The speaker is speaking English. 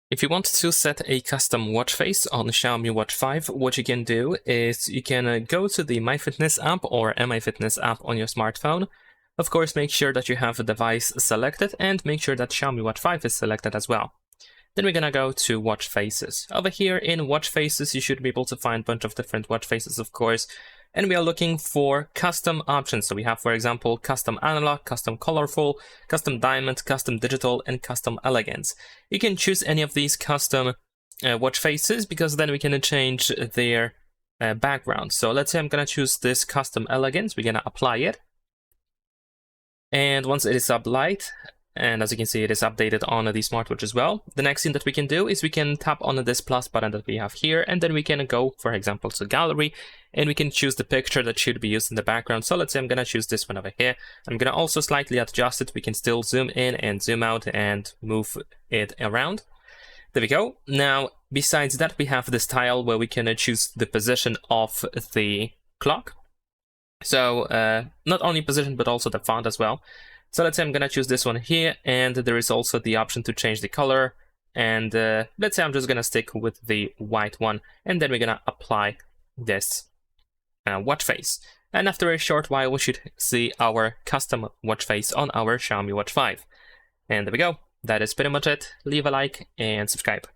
If you want to set a custom watch face on Xiaomi Watch 5, what you can do is you can go to the MyFitness app or MyFitness app on your smartphone. Of course, make sure that you have the device selected and make sure that Xiaomi Watch 5 is selected as well. Then we're gonna go to watch faces. Over here in watch faces, you should be able to find a bunch of different watch faces, of course. And we are looking for custom options. So we have, for example, custom analog, custom colorful, custom diamond, custom digital, and custom elegance. You can choose any of these custom watch faces because then we can change their background. So let's say I'm gonna choose this custom elegance. We're gonna apply it. And once it is applied, and as you can see, it is updated on the smartwatch as well. The next thing that we can do is we can tap on this plus button that we have here, and then we can go, for example, to gallery, and we can choose the picture that should be used in the background. So let's say I'm gonna choose this one over here. I'm gonna also slightly adjust it. We can still zoom in and zoom out and move it around. There we go. Now, besides that, we have this tile where we can choose the position of the clock. So not only position, but also the font as well. So let's say I'm gonna choose this one here, and there is also the option to change the color. And let's say I'm just gonna stick with the white one, and then we're gonna apply this watch face. And after a short while, we should see our custom watch face on our Xiaomi Watch 5. And there we go. That is pretty much it. Leave a like and subscribe.